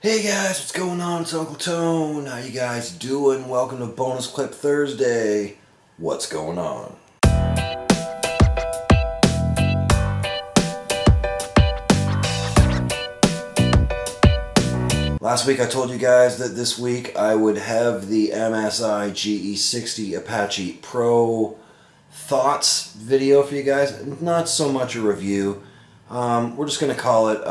Hey guys, what's going on? It's Uncle Tone. How you guys doing? Welcome to Bonus Clip Thursday. What's going on? Last week I told you guys that this week I would have the MSI GE60 Apache Pro thoughts video for you guys. Not so much a review. We're just going to call it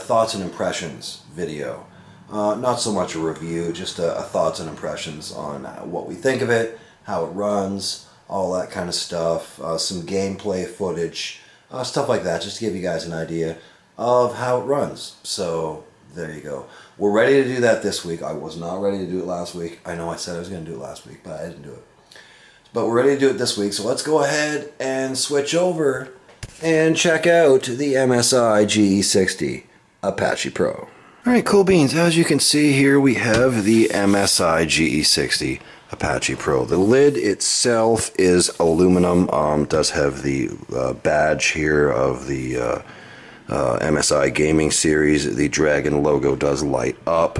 thoughts and impressions video. Not so much a review, just a thoughts and impressions on what we think of it, how it runs, all that kind of stuff, some gameplay footage, stuff like that, just to give you guys an idea of how it runs. So there you go. We're ready to do that this week. I was not ready to do it last week. I know I said I was going to do it last week, but I didn't do it. But we're ready to do it this week, so let's go ahead and switch over and check out the MSI GE60 Apache Pro. Alright, cool beans. As you can see here, we have the MSI GE60 Apache Pro. The lid itself is aluminum. Does have the badge here of the MSI gaming series. The dragon logo does light up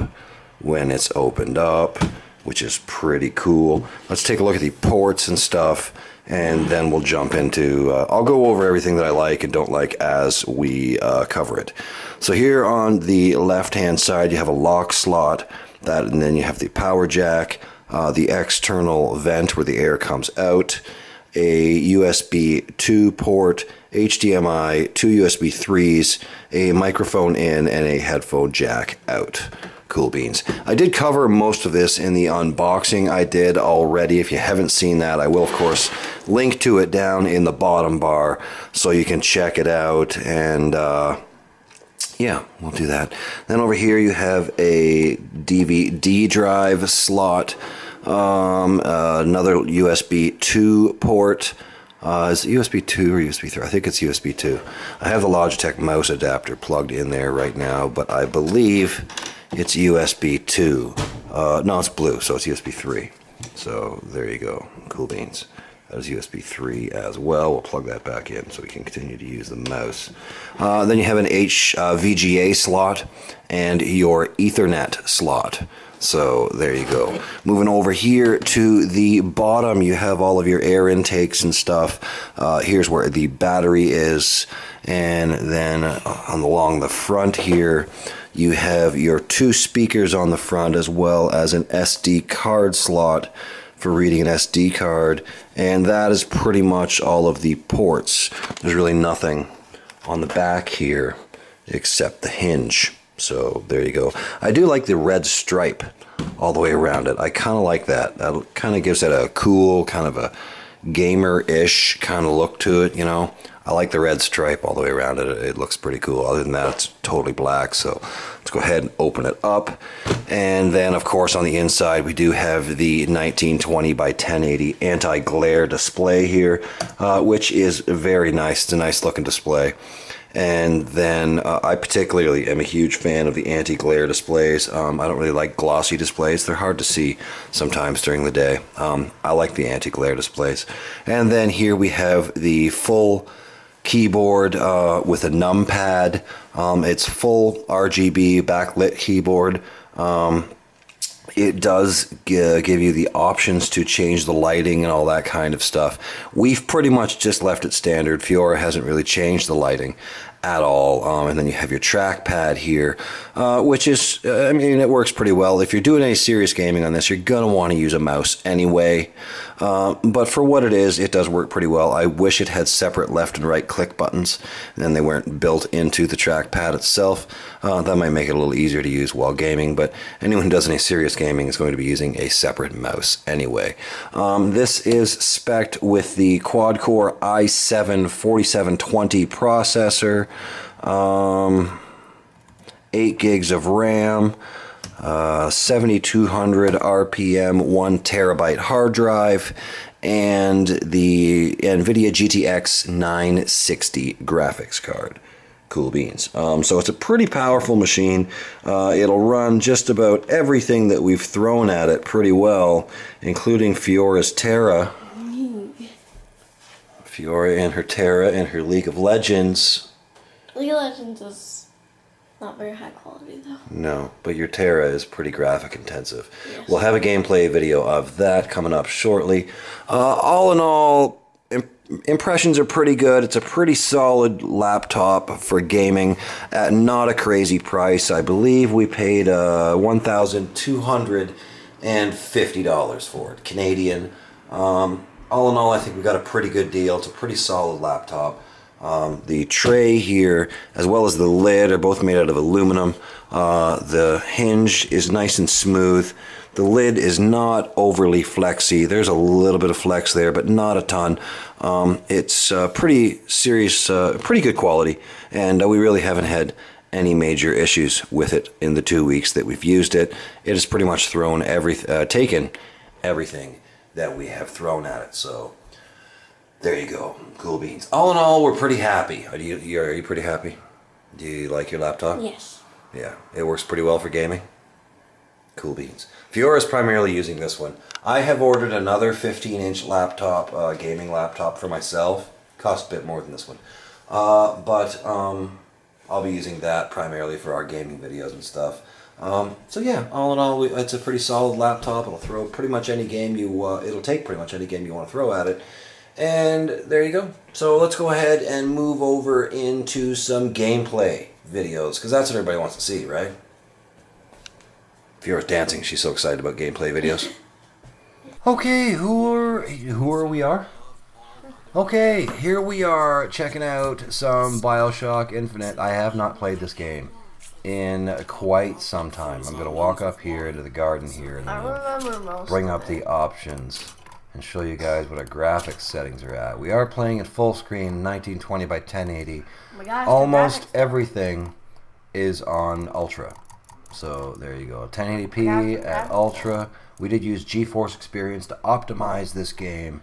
when it's opened up, which is pretty cool. Let's take a look at the ports and stuff, and then we'll jump into I'll go over everything that I like and don't like as we cover it. So here on the left hand side you have a lock slot, and then you have the power jack, the external vent where the air comes out, a USB 2 port, HDMI, two USB 3s, a microphone in, and a headphone jack out. Cool beans. I did cover most of this in the unboxing I did already. If you haven't seen that, I will of course link to it down in the bottom bar so you can check it out, and yeah, we'll do that. Then over here you have a DVD drive slot, another USB 2 port. Is it USB 2 or USB 3? I think it's USB 2. I have the Logitech mouse adapter plugged in there right now, but I believe it's USB 2. No, it's blue, so it's USB 3. So there you go. Cool beans. That is USB 3 as well. We'll plug that back in so we can continue to use the mouse. Then you have an VGA slot and your Ethernet slot. So there you go. Moving over here to the bottom, you have all of your air intakes and stuff. Here's where the battery is, and then along the front here you have your two speakers on the front, as well as an SD card slot for reading an SD card, and that is pretty much all of the ports. There's really nothing on the back here except the hinge. So there you go. I do like the red stripe all the way around it. I kind of like that. That kind of gives it a cool, kind of a gamer-ish kind of look to it, you know. I like the red stripe all the way around it. It looks pretty cool. Other than that, it's totally black. So let's go ahead and open it up. And then, of course, on the inside, we do have the 1920 by 1080 anti-glare display here, which is very nice. It's a nice looking display. And then I particularly am a huge fan of the anti-glare displays. I don't really like glossy displays. They're hard to see sometimes during the day. I like the anti-glare displays. And then here we have the full keyboard with a numpad. It's full RGB backlit keyboard. It does give you the options to change the lighting and all that kind of stuff. We've pretty much just left it standard. Fiora hasn't really changed the lighting at all. And then you have your trackpad here, which is, I mean, it works pretty well. If you're doing any serious gaming on this, you're going to want to use a mouse anyway. But for what it is, it does work pretty well. I wish it had separate left and right click buttons, and then they weren't built into the trackpad itself. That might make it a little easier to use while gaming, but anyone who does any serious gaming is going to be using a separate mouse anyway. This is spec'd with the quad-core i7 4720 processor, 8 gigs of RAM, 7200 RPM, 1 terabyte hard drive, and the NVIDIA GTX 960 graphics card. Cool beans. So it's a pretty powerful machine. It'll run just about everything that we've thrown at it pretty well, including Fiora's Terra. Fiora and her Terra and her League of Legends. League of Legends is not very high quality though. No, but your Terra is pretty graphic intensive. Yes. We'll have a gameplay video of that coming up shortly. All in all, impressions are pretty good. It's a pretty solid laptop for gaming at not a crazy price. I believe we paid $1,250 for it, Canadian. All in all, I think we got a pretty good deal. It's a pretty solid laptop. The tray here, as well as the lid, are both made out of aluminum. The hinge is nice and smooth. The lid is not overly flexy. There's a little bit of flex there, but not a ton. It's pretty serious, pretty good quality, and we really haven't had any major issues with it in the 2 weeks that we've used it. It has pretty much taken everything that we have thrown at it. So there you go, cool beans. All in all, we're pretty happy. Are you pretty happy? Do you like your laptop? Yes. Yeah, it works pretty well for gaming. Cool beans. Fiora's primarily using this one. I have ordered another 15-inch laptop, gaming laptop for myself. Cost a bit more than this one. But I'll be using that primarily for our gaming videos and stuff. So yeah, all in all, it's a pretty solid laptop. It'll throw pretty much any game it'll take pretty much any game you want to throw at it. And there you go. So let's go ahead and move over into some gameplay videos, because that's what everybody wants to see, right? Fiora's dancing. She's so excited about gameplay videos. Okay, who are we? Okay, here we are checking out some BioShock Infinite. I have not played this game in quite some time. I'm going to walk up here into the garden here and bring up the options and show you guys what our graphics settings are at. We are playing at full screen, 1920 by 1080. Oh my gosh, almost everything is on Ultra. So there you go, 1080p at Ultra. We did use GeForce Experience to optimize this game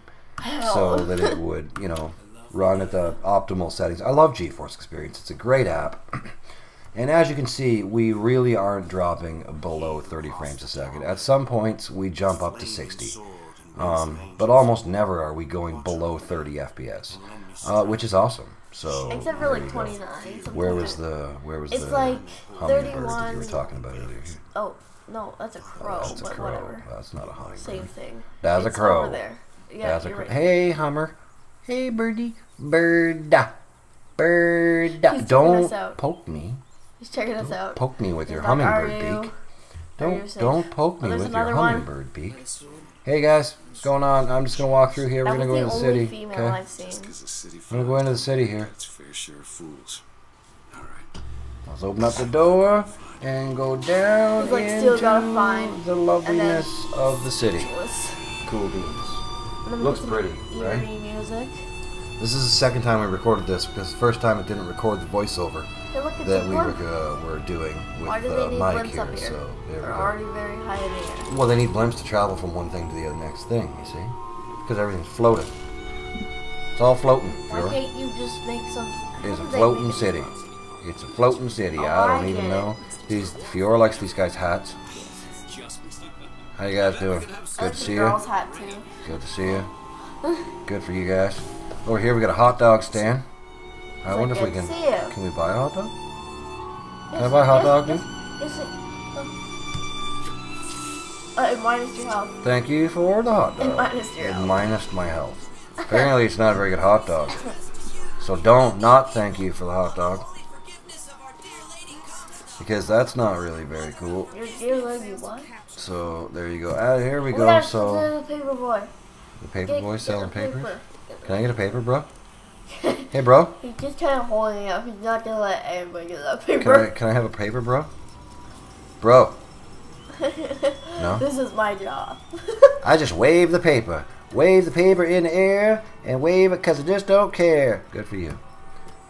so that it would, you know, run at the optimal settings. I love GeForce Experience. It's a great app. And as you can see, we really aren't dropping below 30 frames a second. At some points, we jump up to 60. But almost never are we going below 30 FPS, which is awesome. So except for like 29. Where was the like hummingbird 31 that you were talking about earlier? Oh no, that's a crow. That's a but crow. Whatever. That's not a hummingbird. Same thing. That's a crow. Over there. Yeah, That's a you're crow. right. Hey, Hummer. Hey, birdie. Birda. He's Don't checking us out. poke me. He's checking us out. Poke me with your He's like, hummingbird "Are you- beak. are you Don't safe?" poke me there's with your another one. hummingbird beak. Hey guys, what's going on? I'm just gonna walk through here. That We're gonna go was into the the only city. female Okay. I've seen. I'm gonna go into the city here. It's fair share of fools. All right. Let's open up the door and go down He's like, still gotta into find, the loveliness of the city. Let's- Cool beans. and then Looks some pretty, right? eerie music. This is the second time we recorded this because the first time it didn't record the voiceover Hey, look, it's that a we blimp. were doing with Why do they need Mike blimps here. up here? So there we They're go. already very high in the air. Well, they need blimps to travel from one thing to the other next thing, you see? Because everything's floating. It's all floating. Why Fiora. can't you just make some... It's a how do they floating make it city. float? It's a floating city. Oh, I don't I even get know. Fiora likes these guys' hats. How you guys doing? Good to That's see a you. girl's hat too. Good to see you. Good for you guys. Over here we got a hot dog stand. I wonder if we good can. to see you. Can we buy a hot dog? Can I buy a hot dog, dude? Yes, it minus your health. Thank you for the hot It dog. minus your It health. minus my health. Apparently it's not a very good hot dog. So don't not thank you for the hot dog. Because that's not really very cool. You're lady, what? So there you go. Here we Oh go. my gosh, So there's a paper boy. the paper boy selling Get the papers. paper. Can I get a paper, bro? Hey, bro. He's just kind of holding it up. He's not gonna let anybody get that paper. Can I have a paper, bro? Bro. No? This is my job. I just wave the paper. Wave the paper in the air and wave it because I just don't care. Good for you.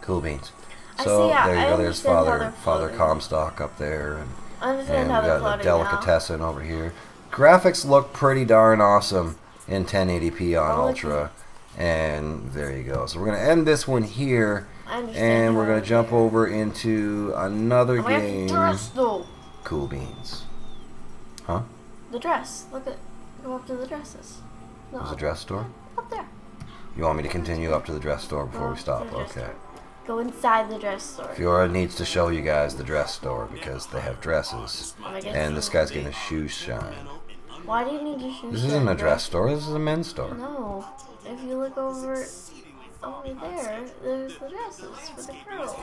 Cool beans. I So see, there you I go. There's understand how Father they're Father floating. Comstock up there, and I understand we how they're got floating the now. delicatessen over here. Graphics look pretty darn awesome in 1080p on Oh, Ultra, and there you go. So we're gonna end this one here, I understand and we're how gonna they're jump there. over into another I'm gonna have game. to dress though. Cool beans. Huh? The dress. Look at. Go up to the dresses. No, There's a dress store. up there. You want me to continue up to the dress store before we stop? to the dress Okay. store. Go inside the dress store. Fiora needs to show you guys the dress store because they have dresses. And this guy's getting a shoe shine. Why do you need your shoes? This isn't a dress store, this is a men's store. No. If you look over there, there's the dresses for the girls.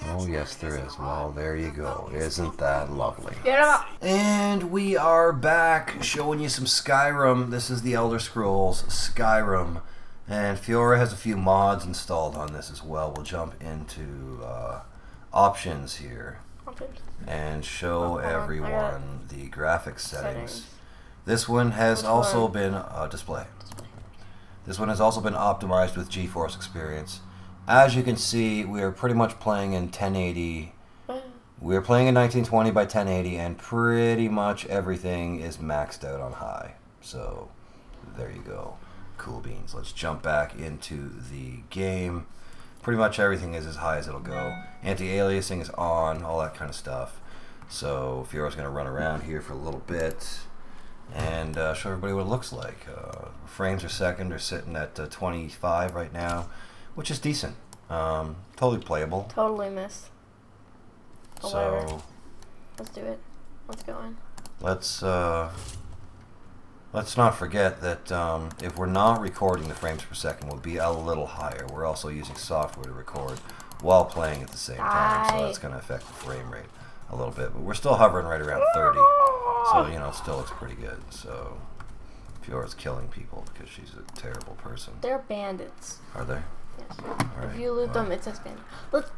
Oh yes there is. Well, there you go. Isn't that lovely? Get 'em up. And we are back showing you some Skyrim. This is the Elder Scrolls Skyrim. And Fiora has a few mods installed on this as well. We'll jump into options here and show everyone the graphics settings. This one has also been display. This one has also been optimized with GeForce Experience. As you can see, we are pretty much playing in 1080. We are playing in 1920 by 1080, and pretty much everything is maxed out on high. So there you go. Cool beans. Let's jump back into the game. Pretty much everything is as high as it'll go. Anti-aliasing is on, all that kind of stuff. So Fiora's going to run around here for a little bit and show everybody what it looks like. Frames per second are sitting at 25 right now, which is decent. Totally playable. Totally missed. So let's do it. Let's go in. Let's not forget that if we're not recording, the frames per second will be a little higher. We're also using software to record while playing at the same time, so that's going to affect the frame rate a little bit. But we're still hovering right around 30, so you know it still looks pretty good. So Fiora's killing people because she's a terrible person. They're bandits. Are they? Yes. All right. If you loot them, it says bandit. Let's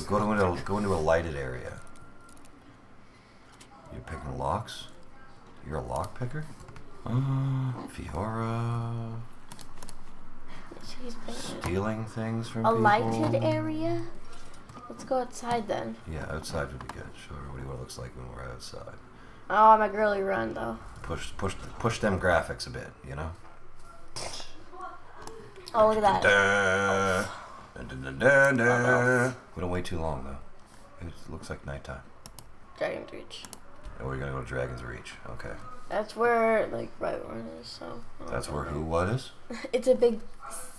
go into a lighted area. You're picking locks? You're a lock picker? Fiora. She's bandit. Stealing things from a people. lighted area? Let's go outside then. Yeah, outside would be good. Show everybody what it looks like when we're outside. Oh, I'm a girly run though. Push them graphics a bit, you know? Oh, look at that. We don't wait too long though. It looks like nighttime. Dragon's Reach. And we're gonna go to Dragon's Reach. Okay. That's where, like, right where it is, so. That's where who, what is? It's a big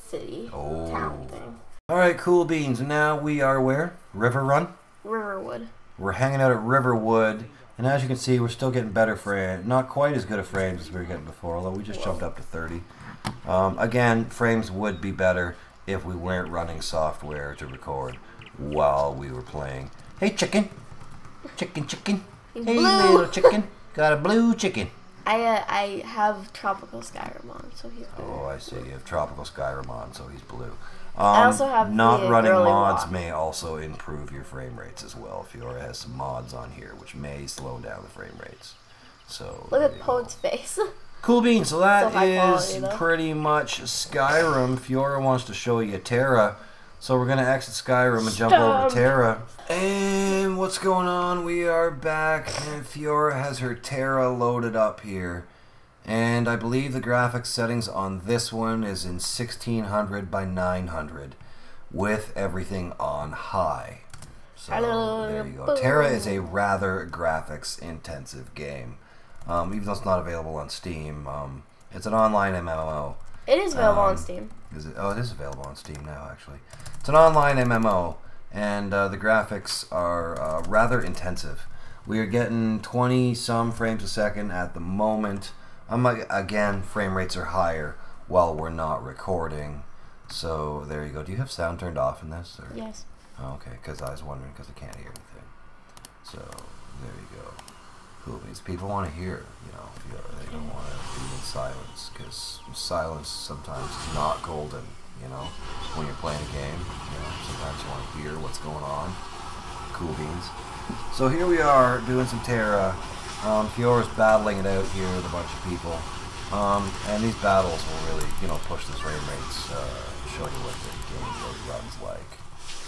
city. Town thing. Alright, cool beans. Now we are where? River Run? Riverwood. We're hanging out at Riverwood. And as you can see, we're still getting better frames. Not quite as good of frames as we were getting before, although we just jumped up to 30. Again, frames would be better if we weren't running software to record while we were playing. Hey, chicken. Chicken, chicken. He's hey, blue. little chicken. Got a blue chicken. I have Tropical Skyrim on, so he's blue. Oh, I see. You have Tropical Skyrim on, so he's blue. I also have not the running girly mods walk. may also improve your frame rates as well. Fiora has some mods on here which may slow down the frame rates. So look at Poet's face. Cool beans. So that So high is quality, pretty much Skyrim. Fiora wants to show you Terra. So we're going to exit Skyrim and jump over to Terra. And what's going on? We are back and Fiora has her Terra loaded up here. And I believe the graphics settings on this one is in 1600 by 900 with everything on high. So there you go. Terra is a rather graphics intensive game. Even though it's not available on Steam. It's an online MMO. It is available on Steam. Is it? Oh, it is available on Steam now, actually. It's an online MMO, and the graphics are rather intensive. We are getting 20-some frames a second at the moment. Again, frame rates are higher while we're not recording. So there you go. Do you have sound turned off in this? Or? Yes. Oh, okay, because I was wondering because I can't hear anything. So there you go. Cool. These people want to hear, you know, they don't want to be in silence because silence sometimes is not golden, you know, when you're playing a game. You know, sometimes you want to hear what's going on. Cool beans. So here we are doing some Terra. Fiora's battling it out here with a bunch of people. And these battles will really, you know, push the frame rates, show you what the game really runs like.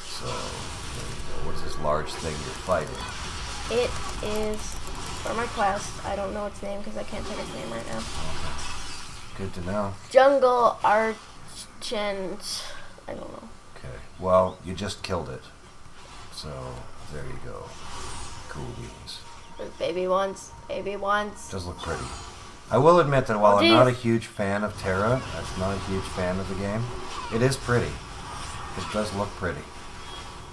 So there you go. What is this large thing you're fighting? It is for my quest. I don't know its name because I can't take its name right now. Good to know. Jungle Archant. I don't know. Okay. Well, you just killed it. So there you go. Cool beans. Baby once. Baby once. Does look pretty. I will admit that while Oh, I'm not a huge fan of Terra, I'm not a huge fan of the game, it is pretty. it does look pretty.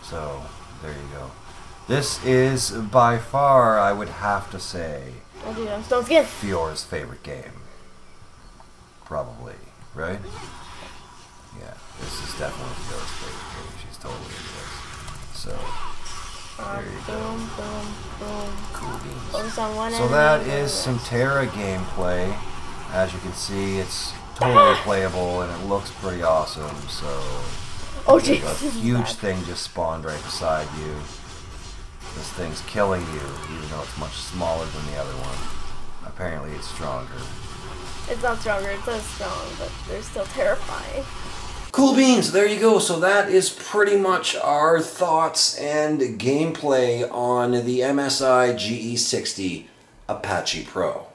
So, there you go. This is by far, I would have to say, Oh, dude, I'm still scared. Fiora's favorite game. Probably, right? Yeah, this is definitely Fiora's favorite game. She's totally into this. So, there you go. Boom, boom, boom. Cool beans. Focus on one So enemy, that go is to some the Terra gameplay. As you can see, it's totally playable and it looks pretty awesome. So, Oh, there's jeez. a This is huge bad. thing just spawned right beside you. This thing's killing you, even though it's much smaller than the other one. Apparently it's stronger. It's not stronger, it's not strong, but they're still terrifying. Cool beans, there you go. So that is pretty much our thoughts and gameplay on the MSI GE60 Apache Pro.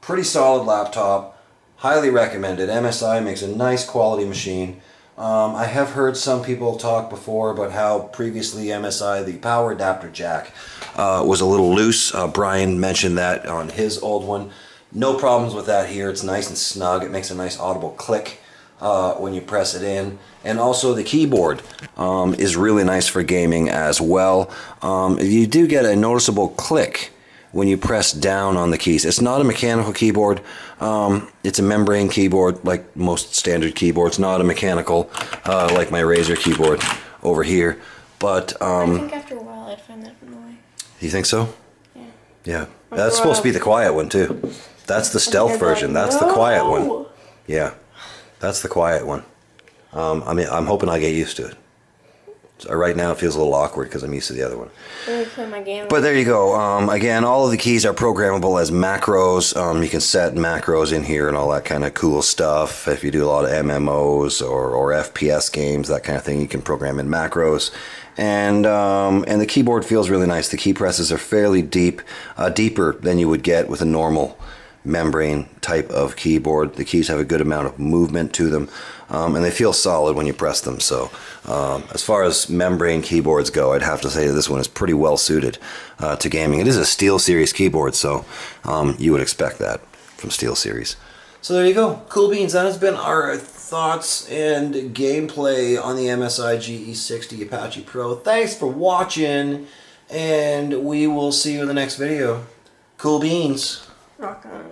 Pretty solid laptop, highly recommended. MSI makes a nice quality machine. I have heard some people talk before about how previously MSI, the power adapter jack, was a little loose. Brian mentioned that on his old one. No problems with that here. It's nice and snug. It makes a nice audible click when you press it in. And also the keyboard is really nice for gaming as well. You do get a noticeable click when you press down on the keys. It's not a mechanical keyboard. It's a membrane keyboard like most standard keyboards, not a mechanical like my Razer keyboard over here. But I think after a while I'd find that annoying. you think so? Yeah. Yeah. That's supposed to be the quiet one too. That's the stealth version. That's the quiet one. Yeah. That's the quiet one. I mean, I'm hoping I get used to it. So right now it feels a little awkward because I'm used to the other one. Let me play my game. But there you go. Again, all of the keys are programmable as macros. You can set macros in here and all that kind of cool stuff. If you do a lot of MMOs or FPS games, that kind of thing, you can program in macros. And the keyboard feels really nice. The key presses are fairly deep, deeper than you would get with a normal membrane type of keyboard. The keys have a good amount of movement to them, and they feel solid when you press them. So as far as membrane keyboards go, I'd have to say that this one is pretty well suited to gaming. It is a SteelSeries keyboard, so you would expect that from SteelSeries. So there you go. Cool beans. That has been our thoughts and gameplay on the MSI GE60 Apache Pro. Thanks for watching, and we will see you in the next video. Cool beans. Rock on.